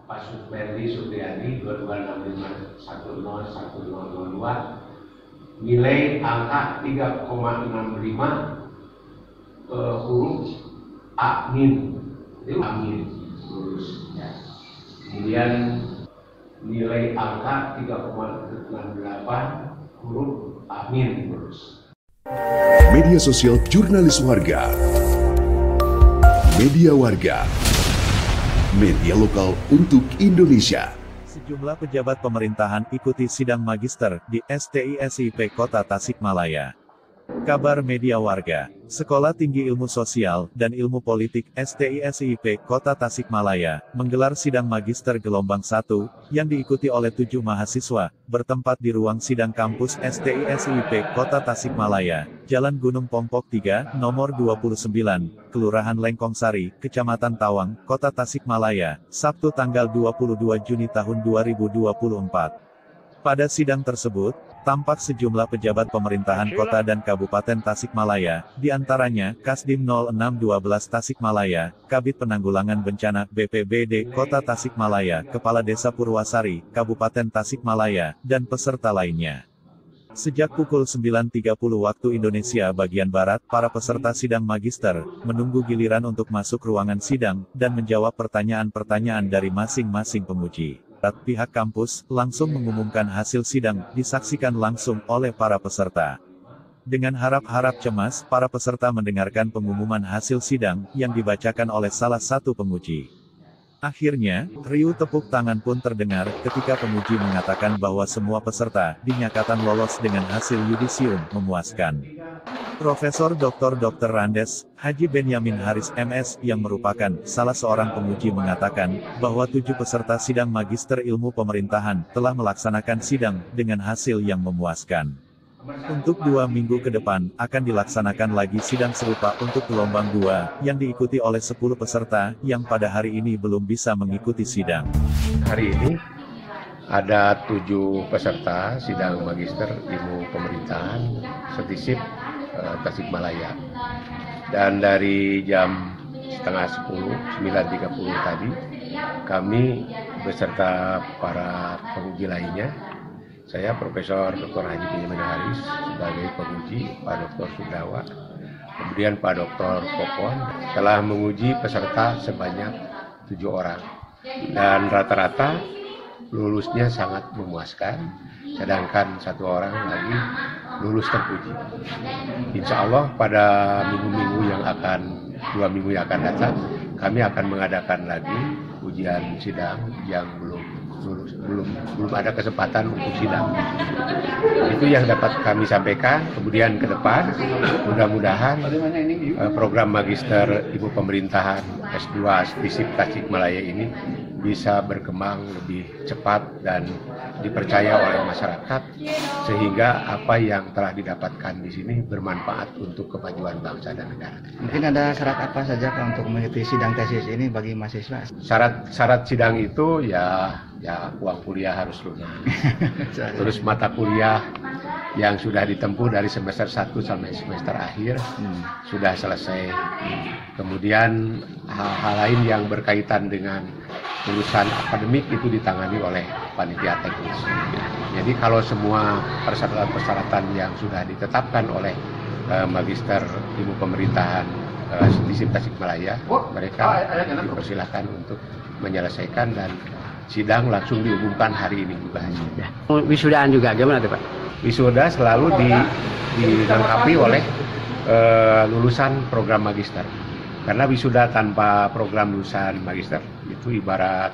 Pak Superdi Supriyadi 2265101002 nilai angka 3,65 huruf amin, itu amin lulus ya. Kemudian nilai angka 3,68 huruf amin lulus. Media sosial jurnalis warga, media warga, media lokal untuk Indonesia. Sejumlah pejabat pemerintahan ikuti sidang magister di STISIP Kota Tasikmalaya. Kabar media warga, Sekolah Tinggi Ilmu Sosial dan Ilmu Politik STISIP Kota Tasikmalaya menggelar sidang magister gelombang 1 yang diikuti oleh 7 mahasiswa, bertempat di ruang sidang kampus STISIP Kota Tasikmalaya, Jalan Gunung Pompok 3, nomor 29, Kelurahan Lengkong Sari, Kecamatan Tawang, Kota Tasikmalaya, Sabtu tanggal 22 Juni tahun 2024. Pada sidang tersebut, tampak sejumlah pejabat pemerintahan kota dan kabupaten Tasikmalaya, diantaranya Kasdim 0612 Tasikmalaya, Kabid Penanggulangan Bencana BPBD Kota Tasikmalaya, Kepala Desa Purwasari, Kabupaten Tasikmalaya, dan peserta lainnya. Sejak pukul 9.30 waktu Indonesia bagian Barat, para peserta sidang magister menunggu giliran untuk masuk ruangan sidang dan menjawab pertanyaan-pertanyaan dari masing-masing penguji. Pihak kampus langsung mengumumkan hasil sidang, disaksikan langsung oleh para peserta. Dengan harap-harap cemas, para peserta mendengarkan pengumuman hasil sidang yang dibacakan oleh salah satu penguji. Akhirnya, riuh tepuk tangan pun terdengar ketika penguji mengatakan bahwa semua peserta dinyatakan lolos dengan hasil yudisium memuaskan. Profesor Dr. Randes Haji Benyamin Haris MS yang merupakan salah seorang penguji mengatakan bahwa 7 peserta sidang Magister Ilmu Pemerintahan telah melaksanakan sidang dengan hasil yang memuaskan. Untuk 2 minggu ke depan, akan dilaksanakan lagi sidang serupa untuk gelombang 2, yang diikuti oleh 10 peserta, yang pada hari ini belum bisa mengikuti sidang. Hari ini, ada 7 peserta sidang Magister Ilmu Pemerintahan STISIP Tasikmalaya. Dan dari jam setengah 10, 9.30 tadi, kami beserta para penguji lainnya, saya Profesor Dr. Haji Benyamin Haris sebagai penguji, Pak Dr. Sudawa, kemudian Pak Dr. Popon telah menguji peserta sebanyak 7 orang. Dan rata-rata lulusnya sangat memuaskan, sedangkan 1 orang lagi lulus terpuji. Insya Allah pada minggu-minggu yang akan 2 minggu yang akan datang, kami akan mengadakan lagi ujian sidang yang belum ada kesempatan untuk sidang. Itu yang dapat kami sampaikan. Kemudian ke depan, mudah-mudahan program Magister Ilmu Pemerintahan S2 STISIP Tasikmalaya ini bisa berkembang lebih cepat dan dipercaya oleh masyarakat, sehingga apa yang telah didapatkan di sini bermanfaat untuk kemajuan bangsa dan negara. Mungkin ada syarat apa saja Pak untuk mengikuti sidang tesis ini bagi mahasiswa? Syarat sidang itu ya uang kuliah harus lunas. Terus mata kuliah yang sudah ditempuh dari semester 1 sampai semester akhir sudah selesai. Kemudian hal-hal lain yang berkaitan dengan urusan akademik itu ditangani oleh panitia teknis. Jadi kalau semua persyaratan-persyaratan yang sudah ditetapkan oleh Magister Ilmu Pemerintahan STISIP Tasikmalaya, mereka dipersilakan untuk menyelesaikan dan sidang langsung diumumkan hari ini juga hasilnya. Wisudaan juga gimana tuh Pak? Wisuda selalu dilengkapi oleh lulusan program magister. Karena wisuda tanpa program lulusan magister itu ibarat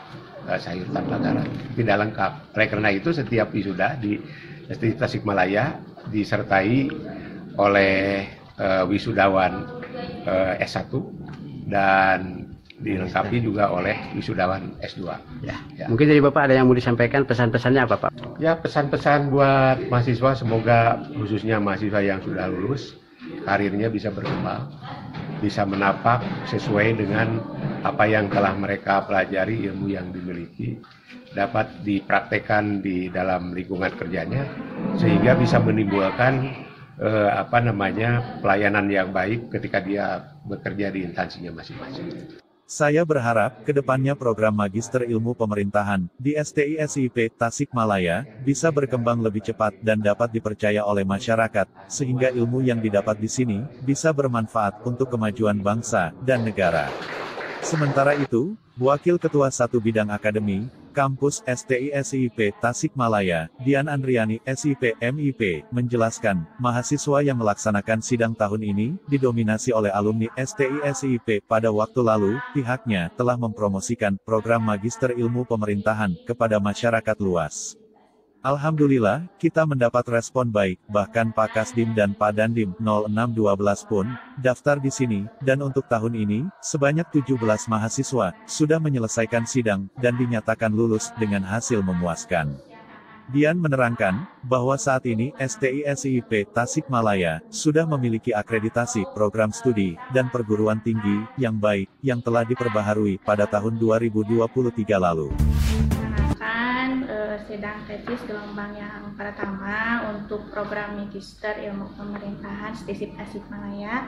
sayur tanpa garam, tidak lengkap. Oleh karena itu setiap wisuda di STISIP Tasikmalaya disertai oleh wisudawan S1 dan dilengkapi juga oleh wisudawan S2. Ya. Mungkin dari Bapak ada yang mau disampaikan, pesan-pesannya apa Pak? Ya, pesan-pesan buat mahasiswa, semoga khususnya mahasiswa yang sudah lulus, karirnya bisa berkembang, bisa menapak sesuai dengan apa yang telah mereka pelajari, ilmu yang dimiliki, dapat dipraktekkan di dalam lingkungan kerjanya, sehingga bisa menimbulkan pelayanan yang baik ketika dia bekerja di instansinya masing-masing. Saya berharap, kedepannya program Magister Ilmu Pemerintahan, di STI-SIP Tasikmalaya, bisa berkembang lebih cepat dan dapat dipercaya oleh masyarakat, sehingga ilmu yang didapat di sini, bisa bermanfaat untuk kemajuan bangsa dan negara. Sementara itu, Wakil Ketua 1 Bidang Akademi, Kampus STI-SIP Tasikmalaya, Dian Andriani SIP MIP, menjelaskan, mahasiswa yang melaksanakan sidang tahun ini, didominasi oleh alumni STI-SIP. Pada waktu lalu, pihaknya telah mempromosikan program Magister Ilmu Pemerintahan kepada masyarakat luas. Alhamdulillah, kita mendapat respon baik, bahkan Pak Kasdim dan Pak Dandim 0612 pun daftar di sini, dan untuk tahun ini, sebanyak 17 mahasiswa sudah menyelesaikan sidang dan dinyatakan lulus dengan hasil memuaskan. Dian menerangkan bahwa saat ini STI-SIP Tasikmalaya sudah memiliki akreditasi program studi dan perguruan tinggi yang baik yang telah diperbaharui pada tahun 2023 lalu. Sidang tesis gelombang yang pertama untuk program Magister Ilmu Pemerintahan STISIP Tasikmalaya.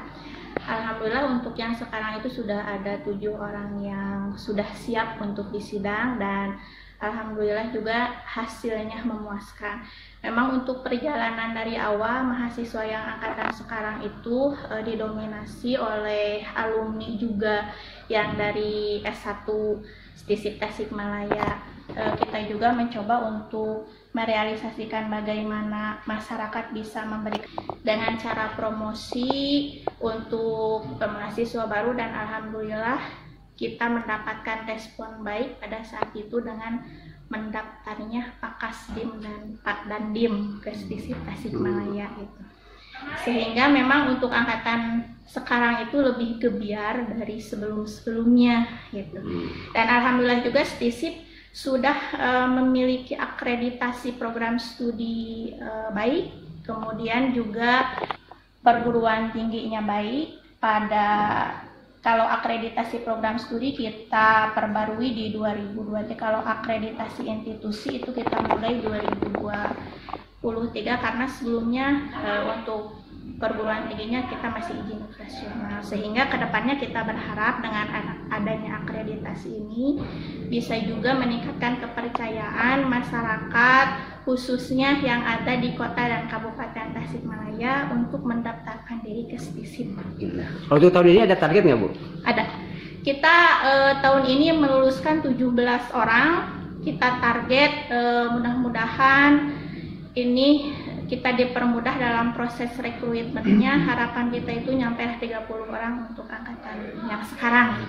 Alhamdulillah untuk yang sekarang itu sudah ada 7 orang yang sudah siap untuk disidang dan alhamdulillah juga hasilnya memuaskan. Memang untuk perjalanan dari awal mahasiswa yang angkatan sekarang itu didominasi oleh alumni juga yang dari S1 STISIP Tasikmalaya. Kita juga mencoba untuk merealisasikan bagaimana masyarakat bisa memberi dengan cara promosi untuk mahasiswa baru dan alhamdulillah kita mendapatkan respon baik pada saat itu dengan mendaftarnya Pak Kasdim dan Pak Dandim ke STISIP Tasikmalaya itu. Sehingga memang untuk angkatan sekarang itu lebih gebiar dari sebelum-sebelumnya gitu. Dan alhamdulillah juga STISIP sudah memiliki akreditasi program studi baik, kemudian juga perguruan tingginya baik. Kalau akreditasi program studi kita perbarui di 2023, kalau akreditasi institusi itu kita mulai 2023 karena sebelumnya untuk perguruan tingginya kita masih izin operasional, sehingga kedepannya kita berharap dengan adanya akreditasi ini bisa juga meningkatkan kepercayaan masyarakat khususnya yang ada di kota dan kabupaten Tasikmalaya untuk mendaftarkan diri ke STISIP. Untuk tahun ini ada target nggak Bu? Ada. Kita tahun ini meluluskan 17 orang. Kita target mudah-mudahan ini kita dipermudah dalam proses rekrutmennya. Harapan kita itu nyampe 30 orang untuk angkatan yang sekarang.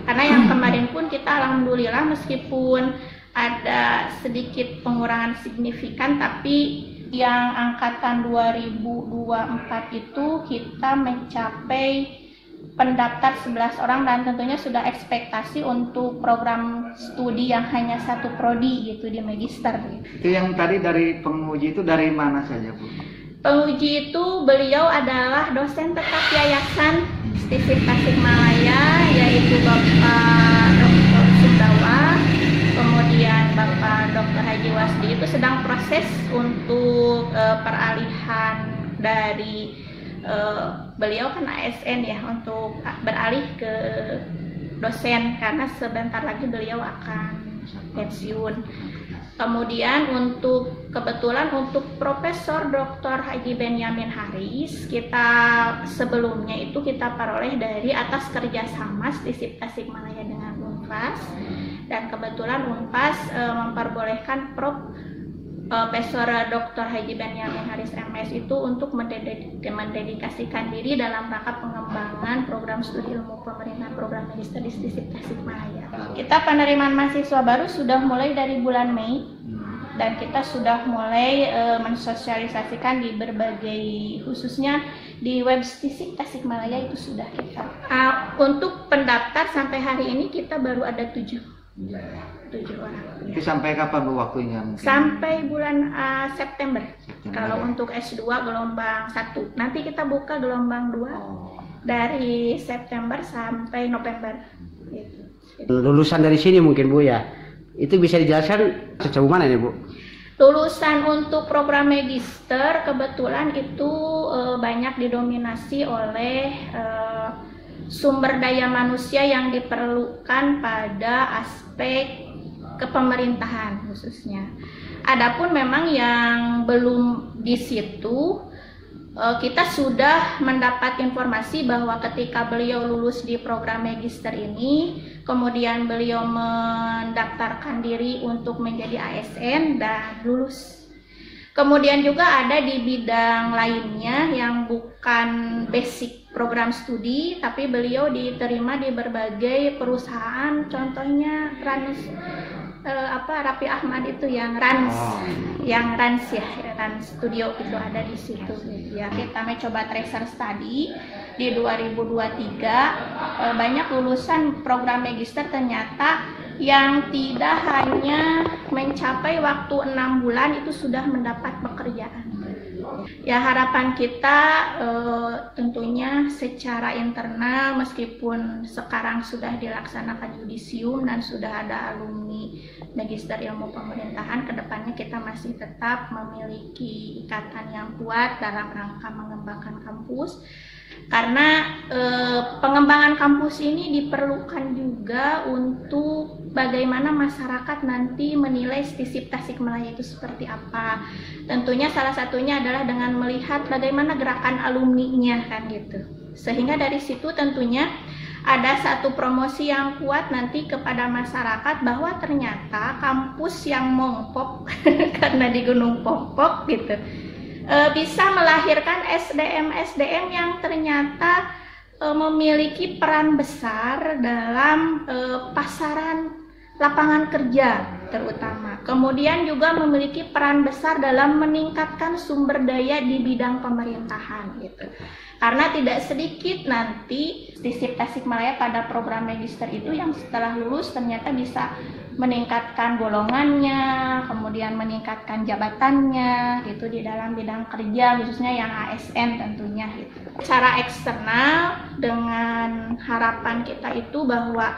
Karena yang kemarin pun kita alhamdulillah meskipun ada sedikit pengurangan signifikan, tapi yang angkatan 2024 itu kita mencapai pendaftar 11 orang dan tentunya sudah ekspektasi untuk program studi yang hanya satu prodi gitu di magister. Itu yang tadi dari penguji itu dari mana saja Bu? Penguji itu beliau adalah dosen tetap Yayasan STISIP Tasikmalaya, yaitu Bapak Dr. Sundawa, kemudian Bapak Dr. Haji Wasdi. Itu sedang proses untuk peralihan dari beliau kan ASN ya, untuk beralih ke dosen karena sebentar lagi beliau akan pensiun. Kemudian kebetulan untuk Profesor Dr. Haji Benyamin Haris, kita sebelumnya itu kita peroleh dari atas kerjasama STISIP Tasikmalaya dengan Unpas, dan kebetulan Unpas memperbolehkan Profesor Dr. Haji Benyamin Haris MS itu untuk mendedikasikan diri dalam rangka pengembangan program studi ilmu pemerintahan program magister di STISIP Tasikmalaya. Kita penerimaan mahasiswa baru sudah mulai dari bulan Mei dan kita sudah mulai mensosialisasikan di berbagai, khususnya di web STISIP Tasikmalaya itu sudah kita. Untuk pendaftar sampai hari ini kita baru ada 7 orang. Itu sampai kapan Bu waktunya? Mungkin? Sampai bulan September. Kalau untuk S2 gelombang 1. Nanti kita buka gelombang 2 dari September sampai November. Gitu. Lulusan dari sini mungkin Bu ya. Itu bisa dijelaskan sejauh mana nih Bu? Lulusan untuk program magister kebetulan itu banyak didominasi oleh sumber daya manusia yang diperlukan pada aspek kepemerintahan khususnya. Adapun memang yang belum di situ, kita sudah mendapat informasi bahwa ketika beliau lulus di program magister ini, kemudian beliau mendaftarkan diri untuk menjadi ASN dan lulus. Kemudian juga ada di bidang lainnya yang bukan basic program studi, tapi beliau diterima di berbagai perusahaan, contohnya Raffi Ahmad itu yang Rans Studio itu ada di situ. Ya, kita mencoba tracer study di 2023, banyak lulusan program magister ternyata yang tidak hanya mencapai waktu 6 bulan itu sudah mendapat pekerjaan. Ya, harapan kita tentunya secara internal, meskipun sekarang sudah dilaksanakan yudisium dan sudah ada alumni Magister Ilmu Pemerintahan, kedepannya kita masih tetap memiliki ikatan yang kuat dalam rangka mengembangkan kampus. Karena pengembangan kampus ini diperlukan juga untuk bagaimana masyarakat nanti menilai STISIP Tasikmalaya itu seperti apa. Tentunya salah satunya adalah dengan melihat bagaimana gerakan alumninya kan gitu. Sehingga dari situ tentunya ada satu promosi yang kuat nanti kepada masyarakat bahwa ternyata kampus yang mongpok karena di Gunung Pongpok gitu, bisa melahirkan SDM-SDM yang ternyata memiliki peran besar dalam pasaran lapangan kerja terutama. Kemudian juga memiliki peran besar dalam meningkatkan sumber daya di bidang pemerintahan gitu. Karena tidak sedikit nanti STISIP Tasikmalaya pada program magister itu yang setelah lulus ternyata bisa meningkatkan golongannya, kemudian meningkatkan jabatannya gitu di dalam bidang kerja, khususnya yang ASN tentunya gitu. Secara eksternal dengan harapan kita itu bahwa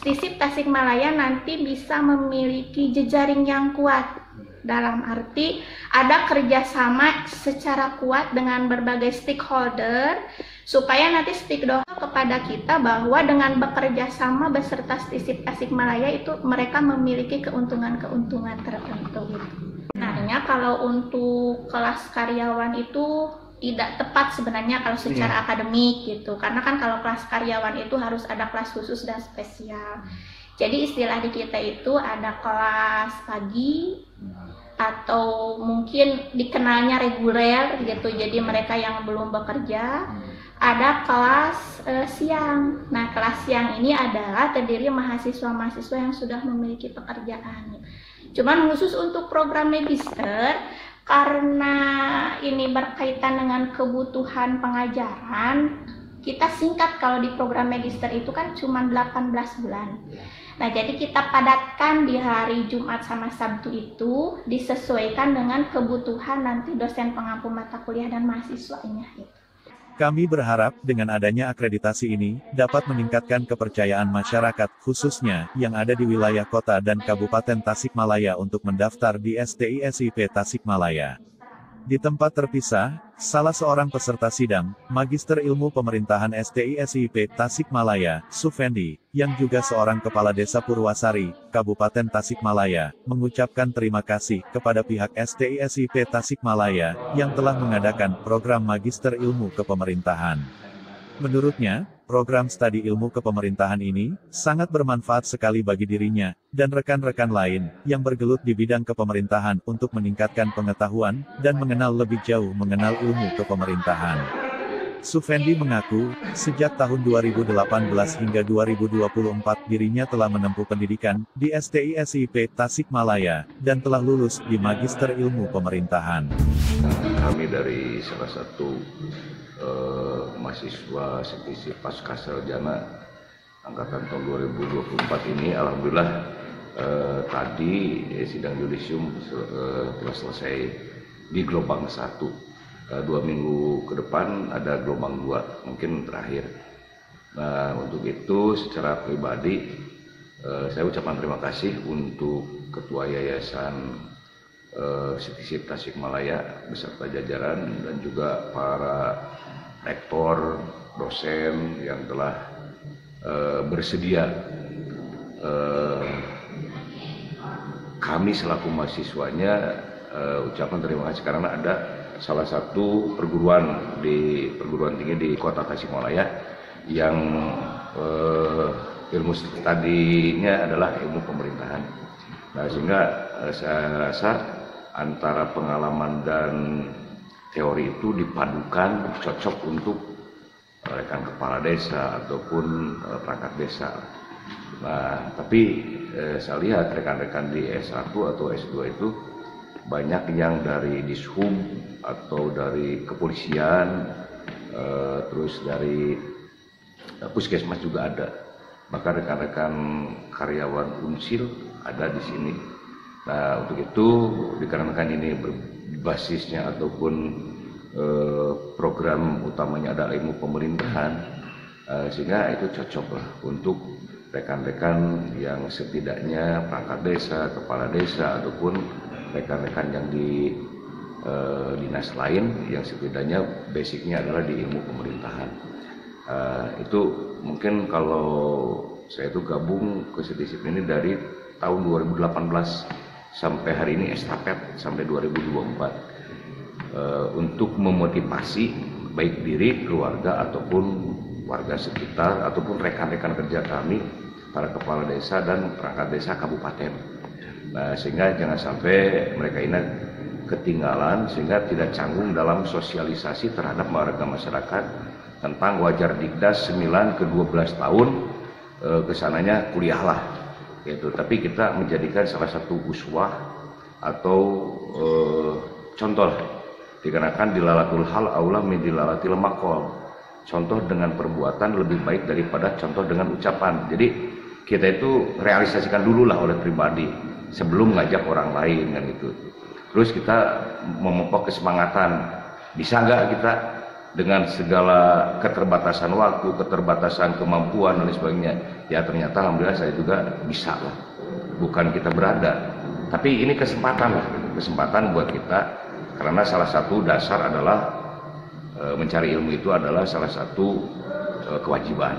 STISIP Tasikmalaya nanti bisa memiliki jejaring yang kuat, dalam arti ada kerjasama secara kuat dengan berbagai stakeholder supaya nanti stakeholder kepada kita bahwa dengan bekerja sama beserta STISIP Tasikmalaya itu mereka memiliki keuntungan-keuntungan tertentu. Nah, kalau untuk kelas karyawan itu tidak tepat sebenarnya kalau secara akademik gitu, karena kan kalau kelas karyawan itu harus ada kelas khusus dan spesial. Jadi istilah di kita itu ada kelas pagi atau mungkin dikenalnya reguler gitu, jadi mereka yang belum bekerja. Ada kelas siang. Nah, kelas siang ini adalah terdiri mahasiswa-mahasiswa yang sudah memiliki pekerjaan. Cuman khusus untuk program magister, karena ini berkaitan dengan kebutuhan pengajaran, kita singkat kalau di program magister itu kan cuma 18 bulan. Nah, jadi kita padatkan di hari Jumat sama Sabtu itu disesuaikan dengan kebutuhan nanti dosen pengampu mata kuliah dan mahasiswanya. Kami berharap dengan adanya akreditasi ini dapat meningkatkan kepercayaan masyarakat, khususnya yang ada di wilayah kota dan Kabupaten Tasikmalaya untuk mendaftar di STISIP Tasikmalaya. Di tempat terpisah, salah seorang peserta sidang, Magister Ilmu Pemerintahan STISIP Tasikmalaya, Sufendi, yang juga seorang Kepala Desa Purwasari, Kabupaten Tasikmalaya, mengucapkan terima kasih kepada pihak STISIP Tasikmalaya yang telah mengadakan program Magister Ilmu Kepemerintahan. Menurutnya, program studi ilmu kepemerintahan ini sangat bermanfaat sekali bagi dirinya dan rekan-rekan lain yang bergelut di bidang kepemerintahan untuk meningkatkan pengetahuan dan mengenal lebih jauh mengenal ilmu kepemerintahan. Sufendi mengaku, sejak tahun 2018 hingga 2024 dirinya telah menempuh pendidikan di STISIP Tasikmalaya dan telah lulus di Magister Ilmu Pemerintahan. Kami dari salah satu mahasiswa STISIP Pasca Sarjana angkatan tahun 2024 ini, alhamdulillah tadi sidang yudisium telah selesai di gelombang 1. 2 minggu ke depan ada gelombang 2, mungkin terakhir. Nah, untuk itu secara pribadi saya ucapkan terima kasih untuk Ketua Yayasan STISIP Tasikmalaya beserta jajaran dan juga para rektor, dosen yang telah bersedia kami selaku mahasiswanya ucapan terima kasih karena ada salah satu perguruan tinggi di Kota Tasikmalaya yang ilmu studinya adalah ilmu pemerintahan. Nah, sehingga saya rasa antara pengalaman dan teori itu dipadukan cocok untuk rekan kepala desa ataupun perangkat desa. Nah, tapi saya lihat rekan-rekan di S1 atau S2 itu banyak yang dari Dishub atau dari kepolisian, terus dari puskesmas juga ada. Bahkan rekan-rekan karyawan Unsil ada di sini. Nah, untuk itu dikarenakan ini berbasisnya ataupun program utamanya adalah ilmu pemerintahan, sehingga itu cocok lah untuk rekan-rekan yang setidaknya perangkat desa, kepala desa, ataupun rekan-rekan yang di dinas lain yang setidaknya basicnya adalah di ilmu pemerintahan. Itu mungkin kalau saya itu gabung ke sedisip ini dari tahun 2018 sampai hari ini estafet sampai 2024 untuk memotivasi baik diri, keluarga ataupun warga sekitar ataupun rekan-rekan kerja kami, para kepala desa dan perangkat desa kabupaten. Nah, sehingga jangan sampai mereka ini ketinggalan sehingga tidak canggung dalam sosialisasi terhadap warga masyarakat tentang wajar dikdas 9 ke 12 tahun kesananya kuliah lah gitu. Tapi kita menjadikan salah satu uswah atau contoh, dikarenakan dilalatul hal aulah min dilalatil maqal. Contoh dengan perbuatan lebih baik daripada contoh dengan ucapan. Jadi kita itu realisasikan dulu lah oleh pribadi sebelum ngajak orang lain kan gitu. Terus kita memupuk kesemangatan. Bisa nggak kita dengan segala keterbatasan waktu, keterbatasan kemampuan dan sebagainya? Ya ternyata alhamdulillah saya juga bisa lah. Bukan kita berada, tapi ini kesempatan lah, kesempatan buat kita. Karena salah satu dasar adalah mencari ilmu itu adalah salah satu kewajiban.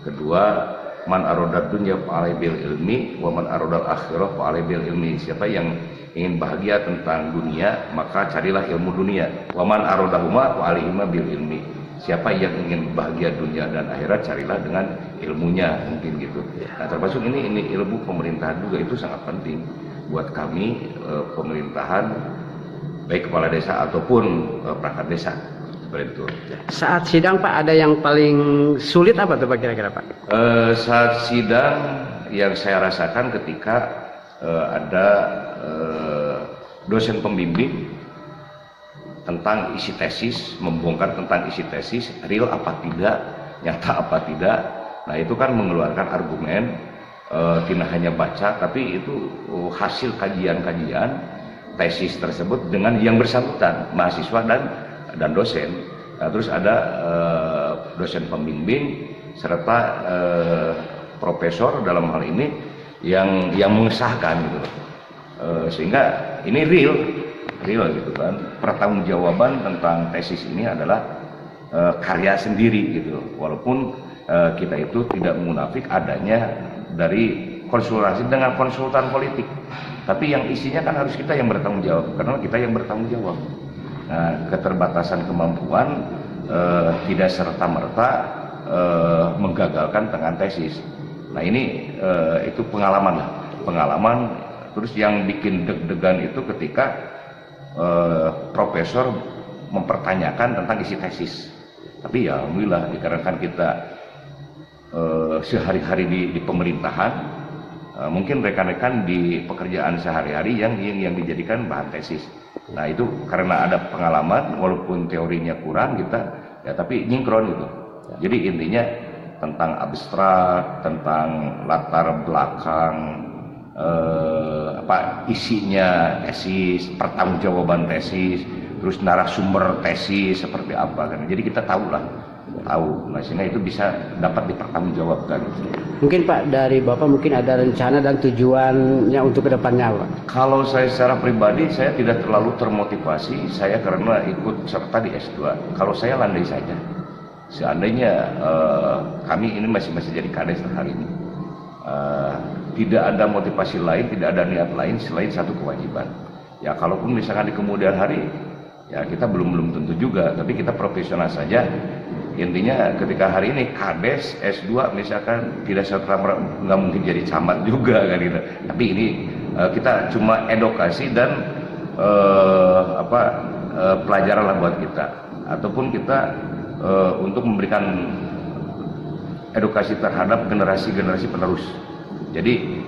Kedua, man arodad dunya fa'alai bil ilmi wa man arodal akhirah fa'alai bil ilmi. Siapa yang ingin bahagia tentang dunia, maka carilah ilmu dunia. Wa man arodahuma fa'alaihima bil ilmi. Siapa yang ingin bahagia dunia dan akhirat, carilah dengan ilmunya, mungkin gitu. Nah, termasuk ini ilmu pemerintahan juga itu sangat penting buat kami pemerintahan, baik kepala desa ataupun perangkat desa. Itu. Saat sidang Pak, ada yang paling sulit apa tuh Pak kira-kira Pak? Saat sidang yang saya rasakan ketika ada dosen pembimbing tentang isi tesis, membongkar tentang isi tesis, real apa tidak, nyata apa tidak. Nah itu kan mengeluarkan argumen, tidak hanya baca, tapi itu hasil kajian-kajian tesis tersebut dengan yang bersangkutan, mahasiswa dan dosen. Nah, terus ada dosen pembimbing serta profesor dalam hal ini yang mengesahkan gitu. Sehingga ini real gitu kan. Pertanggungjawaban tentang tesis ini adalah karya sendiri gitu. Walaupun kita itu tidak munafik adanya dari konsultasi dengan konsultan politik. Tapi yang isinya kan harus kita yang bertanggung jawab, karena kita yang bertanggung jawab. Nah, keterbatasan kemampuan tidak serta-merta menggagalkan dengan tesis. Nah ini itu pengalaman. Terus yang bikin deg-degan itu ketika profesor mempertanyakan tentang isi tesis. Tapi ya alhamdulillah dikarenakan kita sehari-hari di pemerintahan, mungkin rekan-rekan di pekerjaan sehari-hari yang dijadikan bahan tesis. Nah itu karena ada pengalaman, walaupun teorinya kurang kita ya tapi nyingkron gitu. Jadi intinya tentang abstrak, tentang latar belakang, isinya tesis, pertanggungjawaban tesis, terus narasumber tesis seperti apa kan. Jadi kita tahu. Nah sehingga itu bisa dapat dipertanggungjawabkan. Mungkin Pak dari Bapak mungkin ada rencana dan tujuannya untuk kedepannya Pak? Kalau saya secara pribadi saya tidak terlalu termotivasi, saya karena ikut serta di S2. Kalau saya landai saja, seandainya kami ini masih jadi kades hari ini, tidak ada motivasi lain, tidak ada niat lain selain satu kewajiban. Ya kalaupun misalkan di kemudian hari, ya kita belum tentu juga, tapi kita profesional saja. Intinya ketika hari ini kades S2 misalkan tidak serta nggak mungkin jadi camat juga kan gitu. Tapi ini kita cuma edukasi dan pelajaran lah buat kita, ataupun kita untuk memberikan edukasi terhadap generasi penerus. Jadi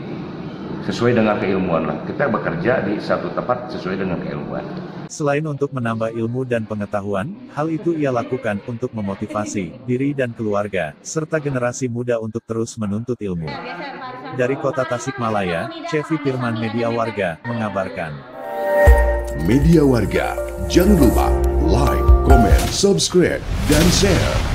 sesuai dengan keilmuan lah, kita bekerja di satu tempat sesuai dengan keilmuan. Selain untuk menambah ilmu dan pengetahuan, hal itu ia lakukan untuk memotivasi diri dan keluarga, serta generasi muda untuk terus menuntut ilmu. Dari Kota Tasikmalaya, Cevi Firman, Media Warga, mengabarkan. Media Warga, jangan lupa like, comment, subscribe, dan share.